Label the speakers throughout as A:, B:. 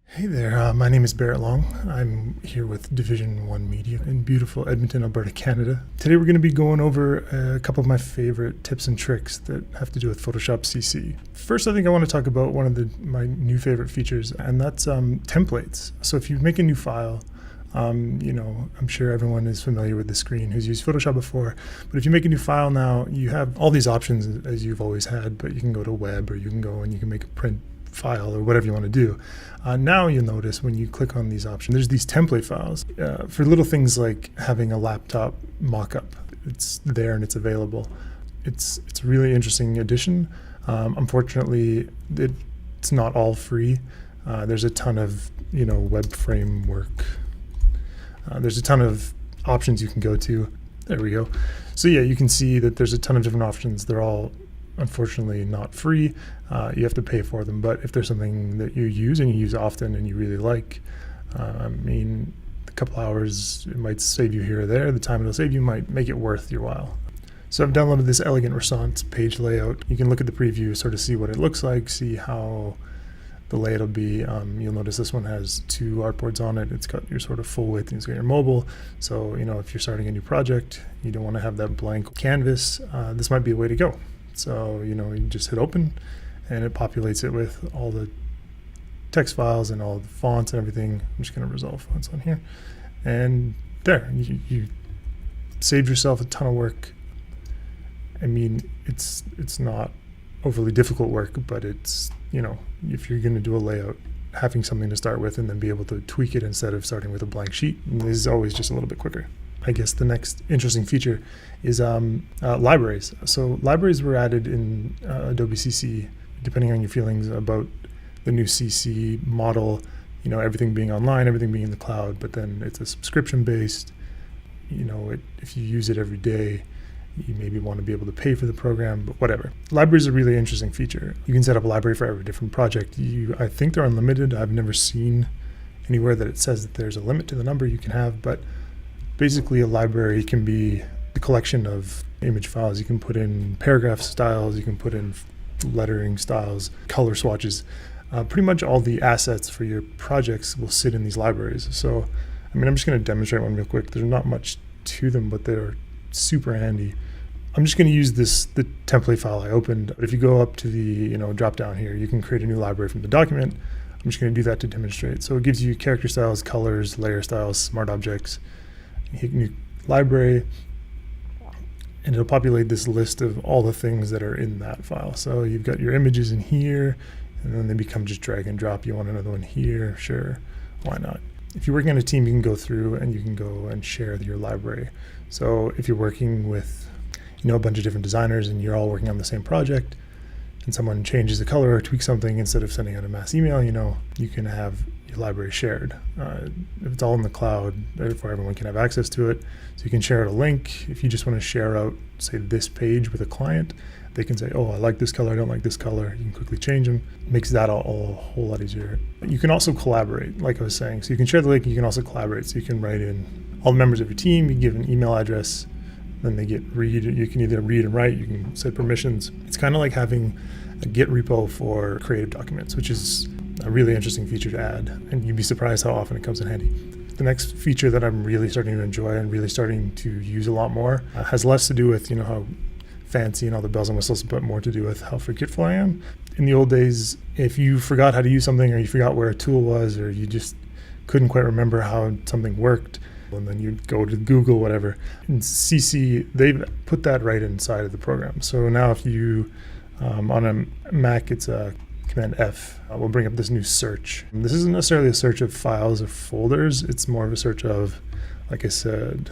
A: Hey there, my name is Barrett Long. I'm here with Division 1 Media in beautiful Edmonton, Alberta, Canada. Today we're going to be going over a couple of my favorite tips and tricks that have to do with Photoshop CC. First, I think I want to talk about one of my new favorite features, and that's templates. So if you make a new file, I'm sure everyone is familiar with the screen who's used Photoshop before, but if you make a new file now, you have all these options as you've always had, but you can go to web, or you can go and you can make a print file or whatever you want to do. Now you'll notice when you click on these options, there's these template files for little things like having a laptop mock-up. It's there and it's available. It's a really interesting addition. Unfortunately, it's not all free. There's a ton of web framework. There's a ton of options you can go to. There we go. So yeah, you can see that there's a ton of different options. They're all unfortunately not free. You have to pay for them, but if there's something that you use and you use often and you really like, a couple hours, it might save you here or there. The time it'll save you might make it worth your while. So I've downloaded this elegant response page layout. You can look at the preview, sort of see what it looks like, see how the layout will be. You'll notice this one has 2 artboards on it. It's got your sort of full width and it's got your mobile. So, if you're starting a new project, you don't want to have that blank canvas. This might be a way to go. So, you just hit open and it populates it with all the text files and all the fonts and everything. I'm just going to resolve fonts on here. And there, you saved yourself a ton of work. It's not overly difficult work, but it's, if you're going to do a layout, having something to start with and then be able to tweak it instead of starting with a blank sheet is always just a little bit quicker. I guess the next interesting feature is libraries. So libraries were added in Adobe CC, depending on your feelings about the new CC model, everything being online, everything being in the cloud, but then it's a subscription based, if you use it every day, you maybe want to be able to pay for the program, but whatever. Library is a really interesting feature. You can set up a library for every different project. I think they're unlimited. I've never seen anywhere that it says that there's a limit to the number you can have, but basically a library can be a collection of image files. You can put in paragraph styles, you can put in lettering styles, color swatches. Pretty much all the assets for your projects will sit in these libraries. So, I'm just going to demonstrate one real quick. There's not much to them, but they're super handy. I'm just going to use the template file I opened. But if you go up to the drop down here, you can create a new library from the document. I'm just going to do that to demonstrate. So it gives you character styles, colors, layer styles, smart objects. You hit new library, and it'll populate this list of all the things that are in that file. So you've got your images in here, and then they become just drag and drop. You want another one here? Sure, why not? If you're working on a team, you can go through and you can go and share your library. So if you're working with a bunch of different designers and you're all working on the same project, and someone changes the color or tweaks something, instead of sending out a mass email, you can have your library shared. If it's all in the cloud, therefore everyone can have access to it. So you can share a link. If you just want to share out, say, this page with a client, they can say, oh, I like this color, I don't like this color. You can quickly change them. It makes that all a whole lot easier. You can also collaborate, like I was saying. So you can share the link, you can also collaborate. So you can write in all the members of your team, you give an email address, then they get read. You can either read and write, you can set permissions. It's kind of like having a Git repo for creative documents, which is a really interesting feature to add, and you'd be surprised how often it comes in handy. The next feature that I'm really starting to enjoy and really starting to use a lot more has less to do with how fancy and all the bells and whistles, but more to do with how forgetful I am. In the old days, if you forgot how to use something, or you forgot where a tool was, or you just couldn't quite remember how something worked, and then you'd go to Google, whatever. In CC, they've put that right inside of the program. So now if you, on a Mac, it's a Command F, will bring up this new search. And this isn't necessarily a search of files or folders. It's more of a search of, like I said,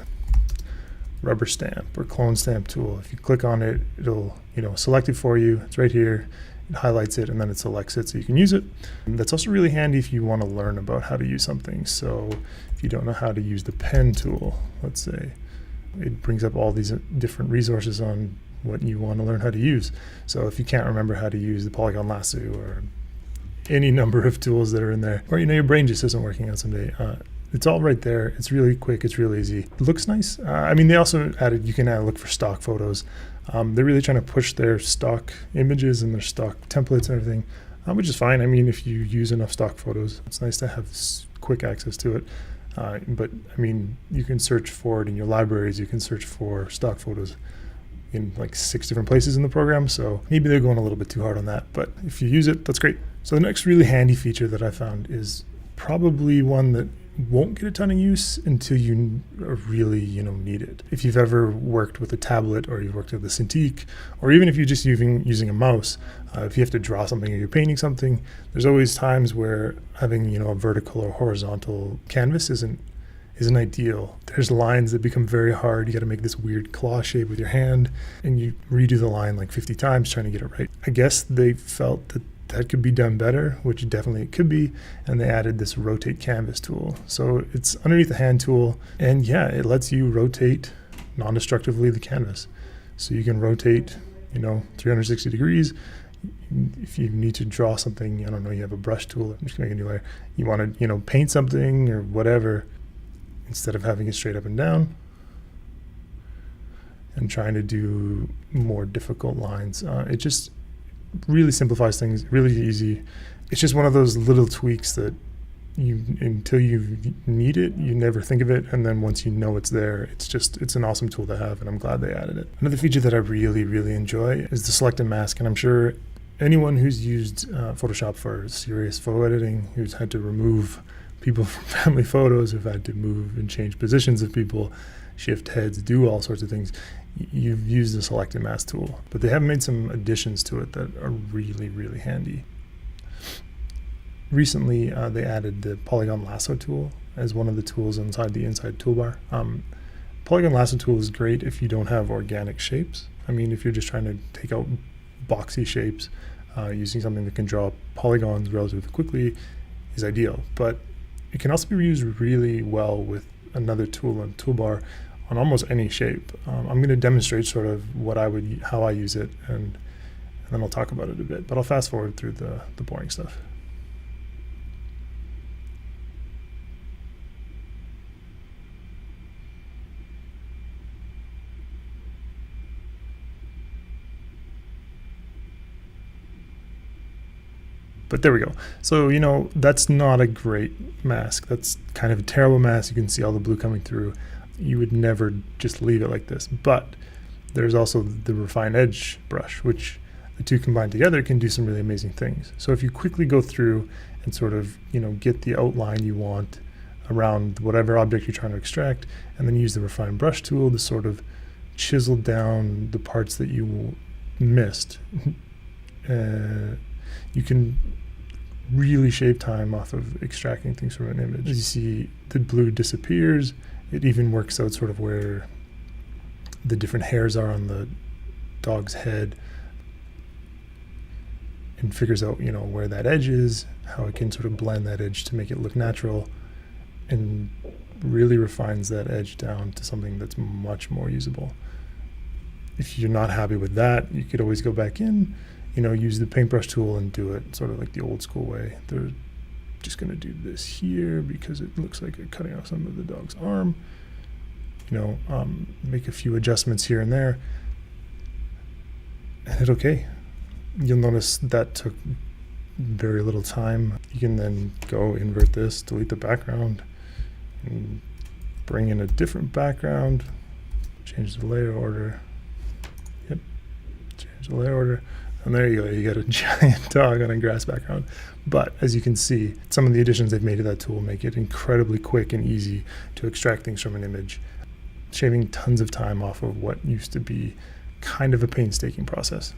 A: rubber stamp or clone stamp tool. If you click on it, it'll select it for you. It's right here. It highlights it and then it selects it so you can use it. And that's also really handy if you want to learn about how to use something. So if you don't know how to use the pen tool, let's say, it brings up all these different resources on what you want to learn how to use. So if you can't remember how to use the polygon lasso or any number of tools that are in there, or your brain just isn't working on someday, it's all right there. It's really quick. It's real easy. It looks nice. They also added, you can look for stock photos. They're really trying to push their stock images and their stock templates and everything which is fine. I mean, if you use enough stock photos, it's nice to have quick access to it. But I mean, you can search for it in your libraries. You can search for stock photos in like 6 different places in the program. So maybe they're going a little bit too hard on that, but if you use it, that's great. So the next really handy feature that I found is probably one that won't get a ton of use until you really, need it. If you've ever worked with a tablet, or you've worked with a Cintiq, or even if you're just using a mouse, if you have to draw something or you're painting something, there's always times where having, a vertical or horizontal canvas isn't ideal. There's lines that become very hard. You got to make this weird claw shape with your hand, and you redo the line like 50 times trying to get it right. I guess they felt that could be done better, which definitely it could be, and they added this rotate canvas tool. So it's underneath the hand tool, and yeah, it lets you rotate non-destructively the canvas. So you can rotate, 360 degrees. If you need to draw something, I don't know, you have a brush tool, I'm just gonna make a new layer. You want to, paint something or whatever, instead of having it straight up and down and trying to do more difficult lines. It just really simplifies things, really easy. It's just one of those little tweaks that until you need it, you never think of it. And then once you know it's there, it's an awesome tool to have, and I'm glad they added it. Another feature that I really, really enjoy is the select and mask. And I'm sure anyone who's used Photoshop for serious photo editing, who's had to remove people from family photos, who've had to move and change positions of people, shift heads, do all sorts of things, you've used the select and mask tool. But they have made some additions to it that are really, really handy. Recently, they added the polygon lasso tool as one of the tools inside the inside toolbar. Polygon lasso tool is great if you don't have organic shapes. I mean, if you're just trying to take out boxy shapes, using something that can draw polygons relatively quickly is ideal. But it can also be used really well with another tool in the toolbar on almost any shape. I'm going to demonstrate sort of how I use it, and then I'll talk about it a bit. But I'll fast forward through the boring stuff. But there we go. So, that's not a great mask. That's kind of a terrible mask. You can see all the blue coming through. You would never just leave it like this. But there's also the Refine Edge brush, which the two combined together can do some really amazing things. So if you quickly go through and sort of, get the outline you want around whatever object you're trying to extract, and then use the Refine Brush tool to sort of chisel down the parts that you missed, you can really shave time off of extracting things from an image. As you see, the blue disappears. It even works out sort of where the different hairs are on the dog's head, and figures out, where that edge is, how it can sort of blend that edge to make it look natural, and really refines that edge down to something that's much more usable. If you're not happy with that, you could always go back in, use the paintbrush tool and do it sort of like the old school way. They're just going to do this here because it looks like they're cutting off some of the dog's arm. Make a few adjustments here and there, and hit OK. You'll notice that took very little time. You can then go invert this, delete the background, and bring in a different background, change the layer order. Yep, change the layer order. And there you go, you got a giant dog on a grass background. But as you can see, some of the additions they've made to that tool make it incredibly quick and easy to extract things from an image, shaving tons of time off of what used to be kind of a painstaking process.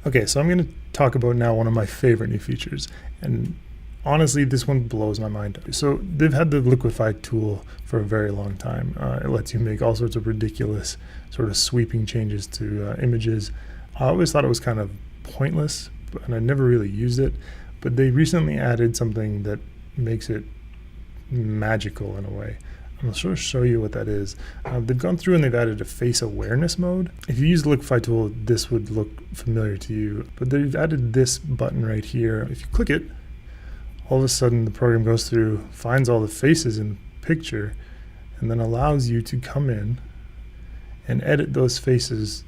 A: Okay, so I'm going to talk about now one of my favorite new features, and honestly, this one blows my mind. So they've had the LIQUIFY tool for a very long time. It lets you make all sorts of ridiculous sort of sweeping changes to images. I always thought it was kind of pointless, and I never really used it, but they recently added something that makes it magical in a way. I'll sort of show you what that is. They've gone through and they've added a face awareness mode. If you use the LIQUIFY tool, this would look familiar to you, but they've added this button right here. If you click it, all of a sudden the program goes through, finds all the faces in the picture, and then allows you to come in and edit those faces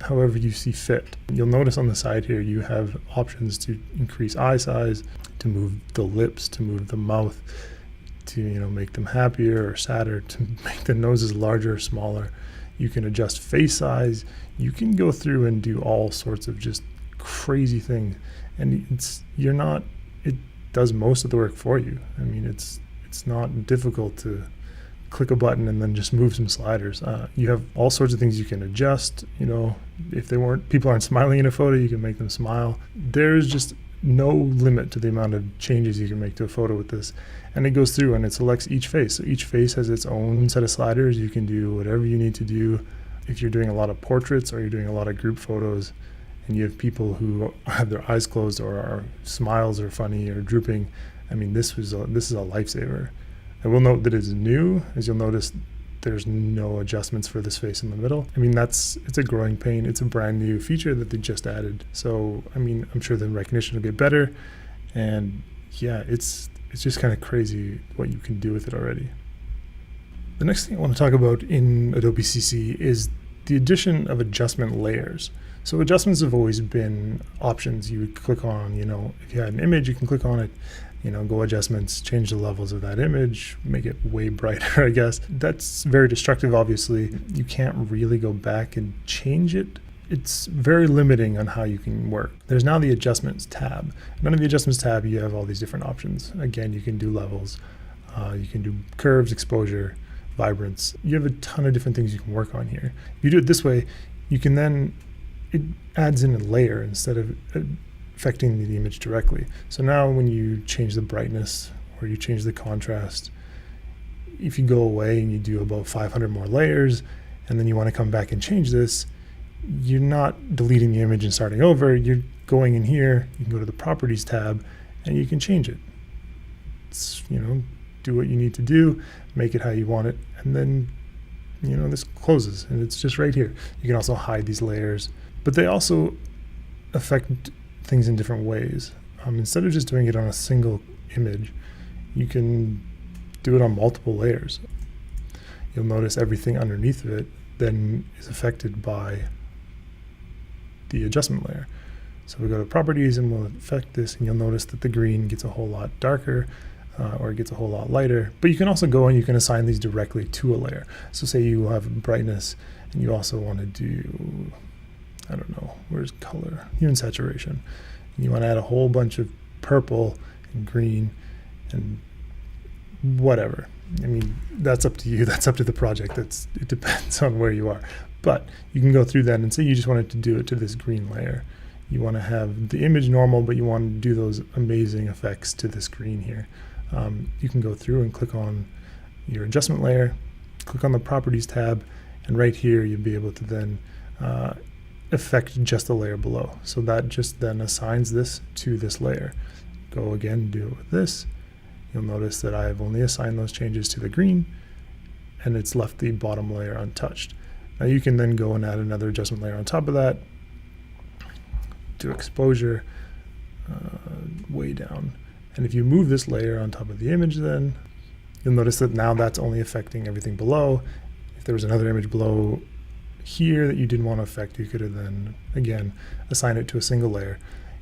A: however you see fit. You'll notice on the side here you have options to increase eye size, to move the lips, to move the mouth, to make them happier or sadder, to make the noses larger or smaller. You can adjust face size. You can go through and do all sorts of just crazy things, and it does most of the work for you. I mean, it's not difficult to click a button and then just move some sliders. You have all sorts of things you can adjust. If people aren't smiling in a photo, you can make them smile. There's just no limit to the amount of changes you can make to a photo with this. And it goes through and it selects each face. So each face has its own set of sliders. You can do whatever you need to do. If you're doing a lot of portraits or you're doing a lot of group photos and you have people who have their eyes closed or our smiles are funny or drooping, I mean, this is a lifesaver. I will note that it's new. As you'll notice, there's no adjustments for this face in the middle. I mean, it's a growing pain. It's a brand new feature that they just added. So, I mean, I'm sure the recognition will get better. And yeah, it's just kind of crazy what you can do with it already. The next thing I want to talk about in Adobe CC is the addition of adjustment layers. So adjustments have always been options you would click on. If you had an image, you can click on it, go adjustments, change the levels of that image, make it way brighter, I guess. That's very destructive, obviously. You can't really go back and change it. It's very limiting on how you can work. There's now the adjustments tab. And under the adjustments tab, you have all these different options. Again, you can do levels, you can do curves, exposure, vibrance. You have a ton of different things you can work on here. If you do it this way, you can then, it adds in a layer instead of affecting the image directly. So now when you change the brightness or you change the contrast, if you go away and you do about 500 more layers and then you want to come back and change this, you're not deleting the image and starting over. You're going in here, you can go to the properties tab and you can change it. It's, do what you need to do, make it how you want it, and then this closes and it's just right here. You can also hide these layers, but they also affect things in different ways. Instead of just doing it on a single image, you can do it on multiple layers. You'll notice everything underneath of it then is affected by the adjustment layer. So we go to properties and we'll affect this, and you'll notice that the green gets a whole lot darker or it gets a whole lot lighter. But you can also go and you can assign these directly to a layer. So say you have brightness and you also want to do, I don't know, where's color? Hue and saturation. And you want to add a whole bunch of purple and green and whatever. I mean, that's up to you. That's up to the project. It depends on where you are. But you can go through that and say you just wanted to do it to this green layer. You want to have the image normal, but you want to do those amazing effects to this green here. You can go through and click on your adjustment layer, click on the properties tab, and right here you'll be able to then affect just the layer below. So that just then assigns this to this layer. Go again, do it with this. You'll notice that I've only assigned those changes to the green, and it's left the bottom layer untouched. Now you can then go and add another adjustment layer on top of that, do exposure way down. And if you move this layer on top of the image, then you'll notice that now that's only affecting everything below. If there was another image below here that you didn't want to affect, you could have then, again, assign it to a single layer.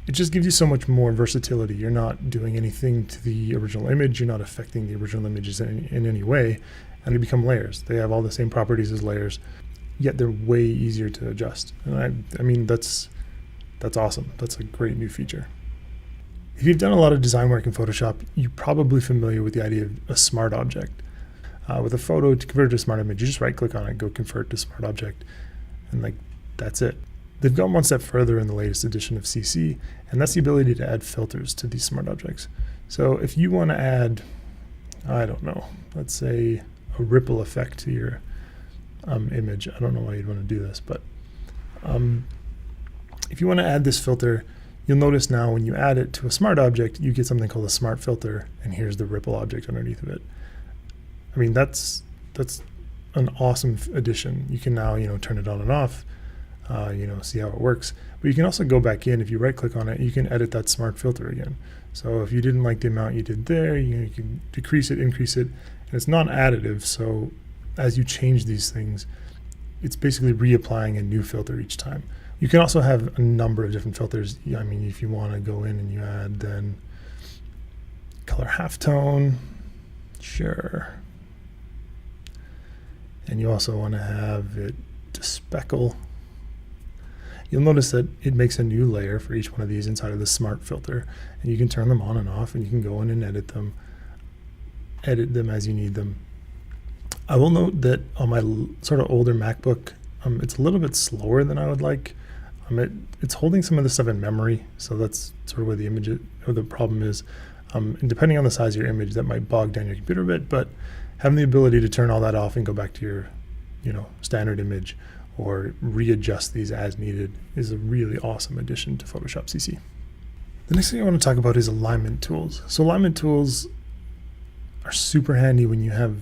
A: It just gives you so much more versatility. You're not doing anything to the original image. You're not affecting the original images in any way, and they become layers. They have all the same properties as layers, yet they're way easier to adjust. And I mean, that's awesome. That's a great new feature. If you've done a lot of design work in Photoshop, you're probably familiar with the idea of a smart object. With a photo, to convert it to a smart image, you just right-click on it, go convert to smart object, and that's it. They've gone one step further in the latest edition of CC, and that's the ability to add filters to these smart objects. So if you want to add, I don't know, let's say a ripple effect to your image. I don't know why you'd want to do this, but if you want to add this filter, you'll notice now when you add it to a smart object, you get something called a smart filter, and here's the ripple object underneath of it. I mean, that's an awesome addition. You can now, turn it on and off, see how it works. But you can also go back in, if you right click on it, you can edit that smart filter again. So if you didn't like the amount you did there, you can decrease it, increase it, and it's non-additive. So as you change these things, it's basically reapplying a new filter each time. You can also have a number of different filters. I mean, if you want to go in and you add then color halftone, sure. And you also want to have it to speckle. You'll notice that it makes a new layer for each one of these inside of the smart filter, and you can turn them on and off, and you can go in and edit them as you need them. I will note that on my sort of older MacBook, it's a little bit slower than I would like. It's holding some of the stuff in memory, so that's sort of where the image or the problem is. And depending on the size of your image, that might bog down your computer a bit, but having the ability to turn all that off and go back to your, standard image or readjust these as needed is a really awesome addition to Photoshop CC. The next thing I want to talk about is alignment tools. So alignment tools are super handy when you have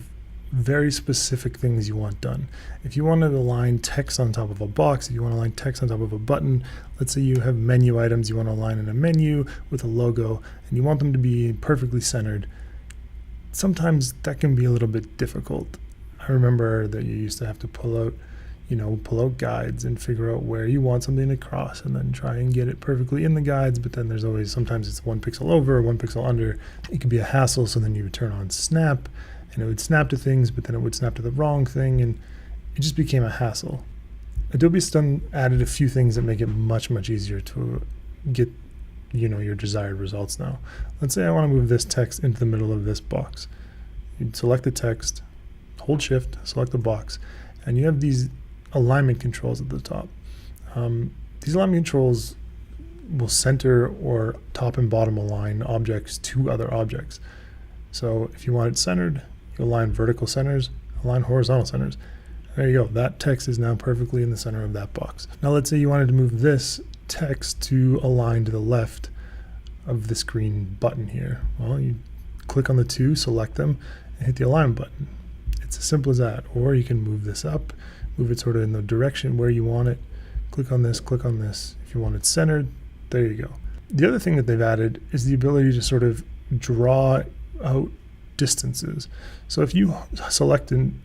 A: very specific things you want done. If you want to align text on top of a box, if you want to align text on top of a button, let's say you have menu items you want to align in a menu with a logo and you want them to be perfectly centered, sometimes that can be a little bit difficult. I remember that you used to have to pull out guides and figure out where you want something to cross and then try and get it perfectly in the guides, but then there's always, sometimes it's 1 pixel over or 1 pixel under. It could be a hassle, so then you would turn on snap and it would snap to things, but then it would snap to the wrong thing, and it just became a hassle. Adobe's added a few things that make it much, much easier to get your desired results now. Let's say I want to move this text into the middle of this box. You'd select the text, hold shift, select the box, and you have these alignment controls at the top. These alignment controls will center or top and bottom align objects to other objects. So if you want it centered, you align vertical centers, align horizontal centers. There you go. That text is now perfectly in the center of that box. Now let's say you wanted to move this text to align to the left of this green button here. Well, you click on the two, select them, and hit the align button. It's as simple as that. Or you can move this up, move it sort of in the direction where you want it. Click on this, click on this. If you want it centered, there you go. The other thing that they've added is the ability to sort of draw out distances. So if you select an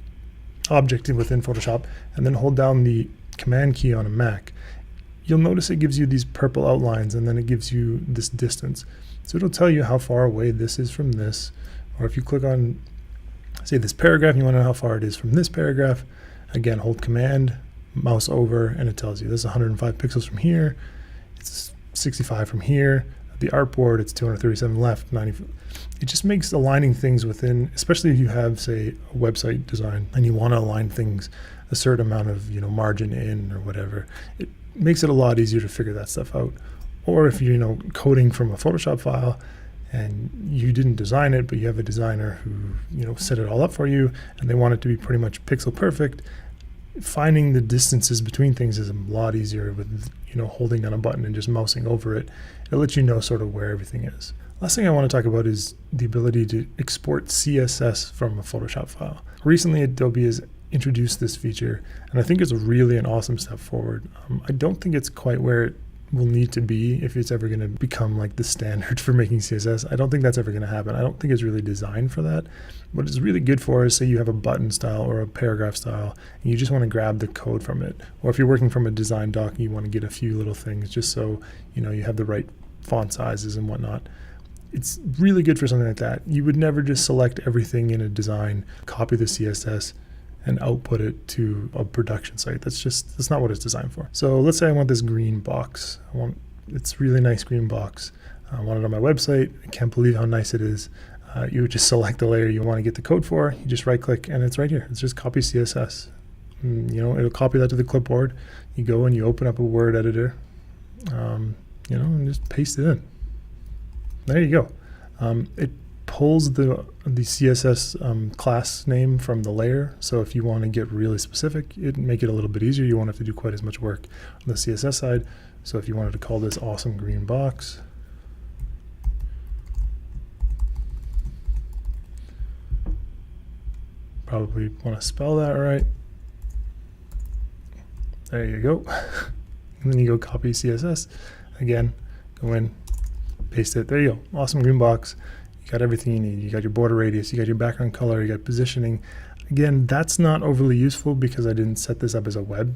A: object within Photoshop and then hold down the command key on a Mac, you'll notice it gives you these purple outlines and then it gives you this distance. So it'll tell you how far away this is from this. Or if you click on, say, this paragraph, you want to know how far it is from this paragraph, again, hold command, mouse over, and it tells you this is 105 pixels from here, it's 65 from here. The artboard, it's 237 left, 90. It just makes aligning things within, especially if you have, say, a website design and you want to align things a certain amount of margin in or whatever, it makes it a lot easier to figure that stuff out. Or if you're coding from a Photoshop file and you didn't design it, but you have a designer who set it all up for you and they want it to be pretty much pixel perfect, finding the distances between things is a lot easier with holding down a button and just mousing over it. It lets you know sort of where everything is. Last thing I want to talk about is the ability to export CSS from a Photoshop file. Recently, Adobe has introduced this feature, and I think it's really an awesome step forward. I don't think it's quite where it will need to be if it's ever going to become like the standard for making CSS. I don't think that's ever going to happen. I don't think it's really designed for that. What it's really good for is, say you have a button style or a paragraph style and you just want to grab the code from it, or if you're working from a design doc and you want to get a few little things just so you have the right font sizes and whatnot. It's really good for something like that. You would never just select everything in a design, copy the CSS, and output it to a production site. That's not what it's designed for. So let's say I want this green box. It's really nice green box. I want it on my website. I can't believe how nice it is. You would just select the layer you want to get the code for. You just right click and it's right here. It's just copy CSS. It'll copy that to the clipboard. You go and you open up a Word editor, and just paste it in. There you go. It pulls the CSS class name from the layer. So if you want to get really specific, it'd make it a little bit easier. You won't have to do quite as much work on the CSS side. So if you wanted to call this awesome green box, probably want to spell that right. There you go. And then you go copy CSS. Again, go in, paste it. There you go. Awesome green box. You got everything you need. You got your border radius, you got your background color, you got positioning. Again, that's not overly useful because I didn't set this up as a web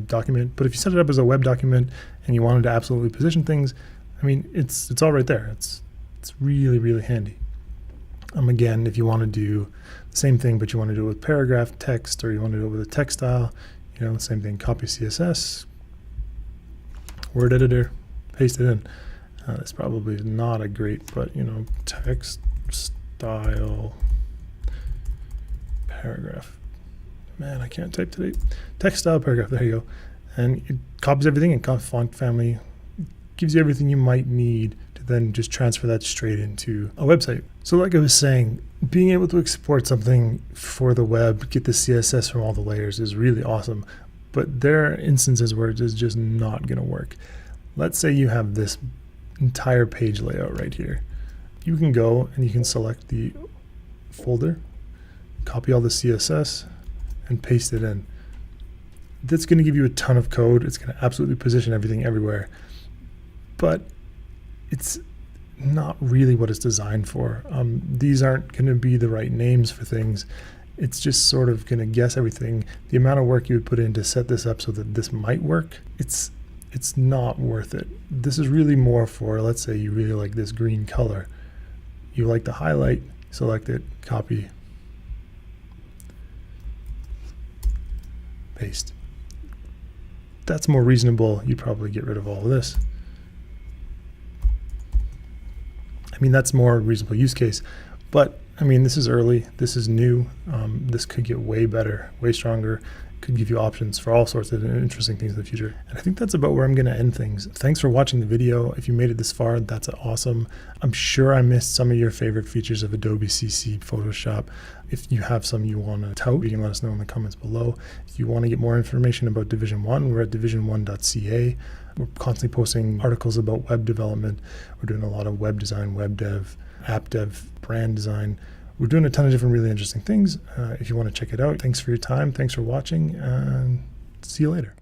A: document. But if you set it up as a web document and you wanted to absolutely position things, I mean, it's all right there. It's really, really handy. Again, if you want to do the same thing, but you want to do it with paragraph text, or you want to do it with a text style, you know, same thing, copy CSS, word editor, paste it in. That's probably not a great, but you know, text style paragraph. Man, I can't type today. Text style paragraph, there you go. And it copies everything in font family, gives you everything you might need to then just transfer that straight into a website. So like I was saying, being able to export something for the web, get the CSS from all the layers is really awesome. But there are instances where it is just not going to work. Let's say you have this entire page layout right here. You can go and you can select the folder, copy all the CSS, and paste it in. That's going to give you a ton of code. It's going to absolutely position everything everywhere. But it's not really what it's designed for. These aren't going to be the right names for things. It's just sort of going to guess everything. The amount of work you would put in to set this up so that this might work, it's not worth it. This is really more for, let's say you really like this green color. You like the highlight, select it, copy, paste. That's more reasonable. You'd probably get rid of all of this. I mean, that's more reasonable use case, but I mean, this is early, this is new. This could get way better, way stronger, could give you options for all sorts of interesting things in the future. And I think that's about where I'm gonna end things. Thanks for watching the video. If you made it this far, that's awesome. I'm sure I missed some of your favorite features of Adobe CC Photoshop. If you have some you wanna tout, you can let us know in the comments below. If you wanna get more information about Division 1, we're at division1.ca. We're constantly posting articles about web development. We're doing a lot of web design, web dev, app dev, brand design. We're doing a ton of different really interesting things. If you want to check it out, thanks for your time. Thanks for watching, and see you later.